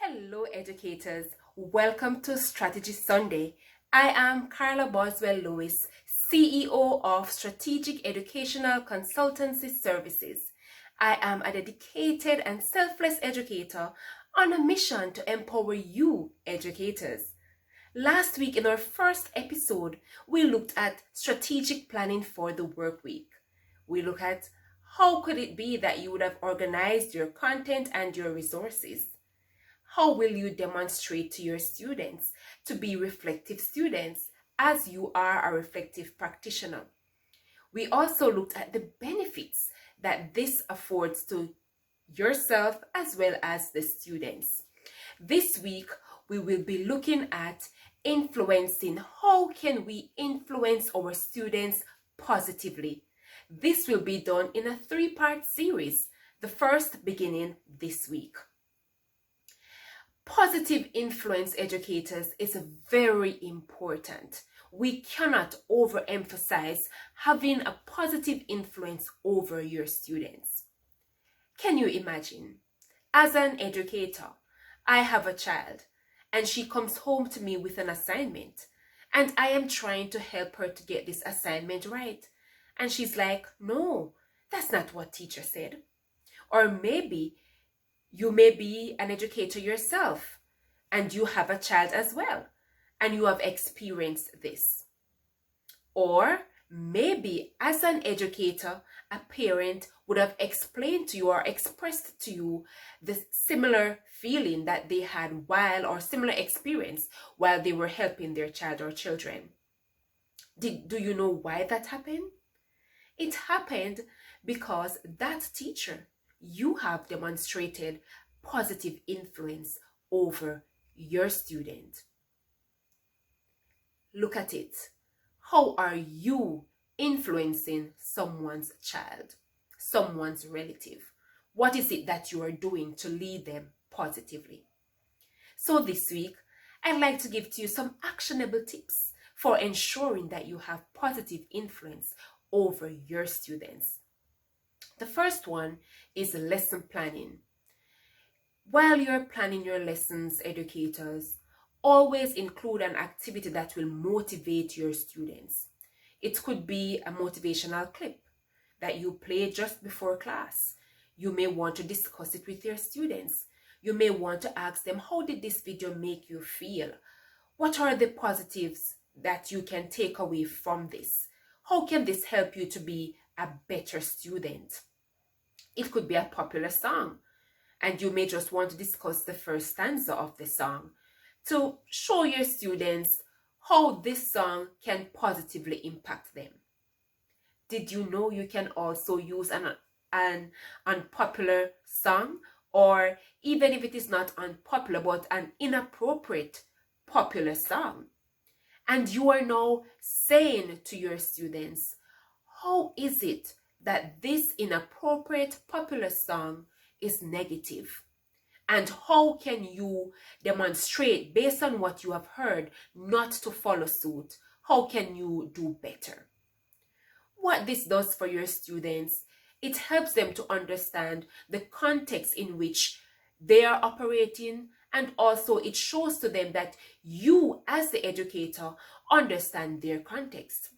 Hello, educators. Welcome to Strategy Sunday. I am Carla Boswell-Lewis, CEO of Strategic Educational Consultancy Services. I am a dedicated and selfless educator on a mission to empower you, educators. Last week, in our first episode, we looked at strategic planning for the work week. We looked at how could it be that you would have organized your content and your resources. How will you demonstrate to your students to be reflective students as you are a reflective practitioner? We also looked at the benefits that this affords to yourself as well as the students. This week, we will be looking at influencing. How can we influence our students positively? This will be done in a 3-part series, the first beginning this week. Positive influence, educators, is very important. We cannot overemphasize having a positive influence over your students. Can you imagine? As an educator, I have a child and she comes home to me with an assignment and I am trying to help her to get this assignment right. And she's like, no, that's not what teacher said. Or maybe you may be an educator yourself and you have a child as well and you have experienced this. Or maybe as an educator, a parent would have explained to you or expressed to you the similar feeling that they had or similar experience while they were helping their child or children. Do you know why that happened? It happened because that teacher, you have demonstrated positive influence over your student. Look at it. How are you influencing someone's child, someone's relative? What is it that you are doing to lead them positively? So this week, I'd like to give to you some actionable tips for ensuring that you have positive influence over your students. The first one is lesson planning. While you're planning your lessons, educators, always include an activity that will motivate your students. It could be a motivational clip that you play just before class. You may want to discuss it with your students. You may want to ask them, how did this video make you feel? What are the positives that you can take away from this? How can this help you to be a better student? It could be a popular song, and you may just want to discuss the first stanza of the song to show your students how this song can positively impact them. Did you know you can also use an unpopular song, or even if it is not unpopular but an inappropriate popular song? And you are now saying to your students, how is it that this inappropriate popular song is negative? And how can you demonstrate, based on what you have heard, not to follow suit? How can you do better? What this does for your students, it helps them to understand the context in which they are operating, and also it shows to them that you, as the educator, understand their context.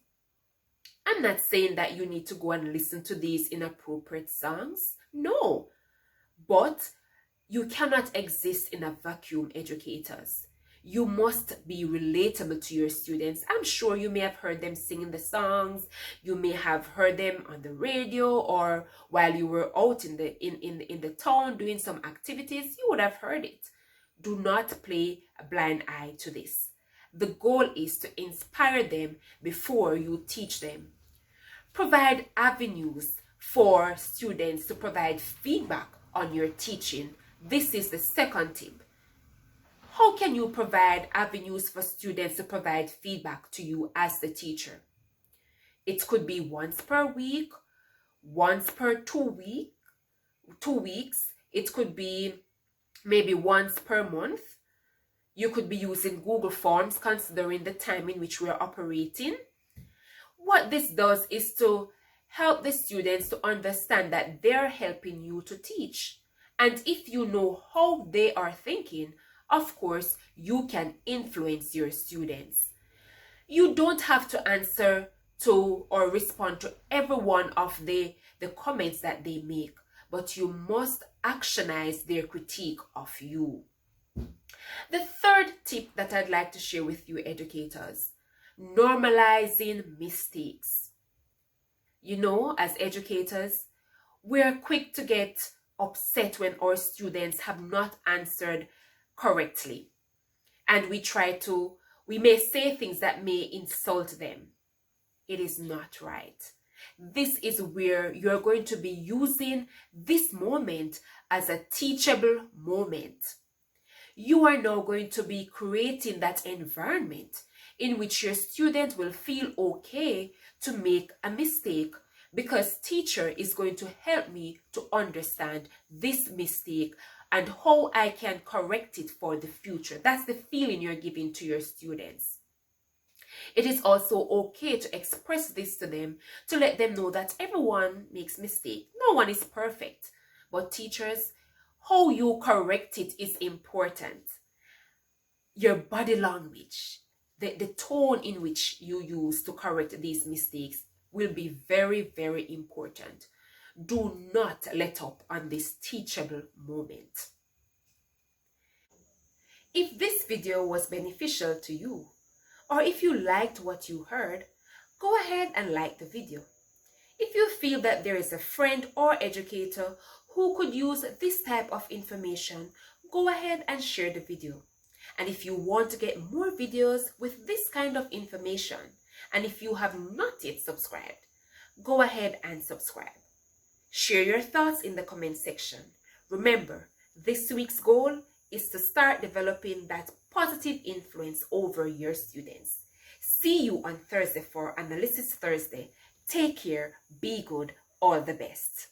I'm not saying that you need to go and listen to these inappropriate songs. No. But you cannot exist in a vacuum, educators. You must be relatable to your students. I'm sure you may have heard them singing the songs. You may have heard them on the radio, or while you were out in the town doing some activities, you would have heard it. Do not play a blind eye to this. The goal is to inspire them before you teach them. Provide avenues for students to provide feedback on your teaching. This is the second tip. How can you provide avenues for students to provide feedback to you as the teacher? It could be once per week, once per 2 weeks. It could be maybe once per month. You could be using Google Forms, considering the time in which we're operating. What this does is to help the students to understand that they're helping you to teach. And if you know how they are thinking, of course, you can influence your students. You don't have to answer to or respond to every one of the comments that they make, but you must actionize their critique of you. The third tip that I'd like to share with you, educators: normalizing mistakes. You know, as educators, we're quick to get upset when our students have not answered correctly. And we may say things that may insult them. It is not right. This is where you're going to be using this moment as a teachable moment. You are now going to be creating that environment in which your student will feel okay to make a mistake, because teacher is going to help me to understand this mistake and how I can correct it for the future. That's the feeling you're giving to your students. It is also okay to express this to them, to let them know that everyone makes mistakes. No one is perfect. But teachers, how you correct it is important. Your body language, the tone in which you use to correct these mistakes will be very, very important. Do not let up on this teachable moment. If this video was beneficial to you, or if you liked what you heard, go ahead and like the video. If you feel that there is a friend or educator who could use this type of information, go ahead and share the video. And if you want to get more videos with this kind of information, and if you have not yet subscribed, go ahead and subscribe. Share your thoughts in the comment section. Remember, this week's goal is to start developing that positive influence over your students. See you on Thursday for Analysis Thursday. Take care, be good, all the best.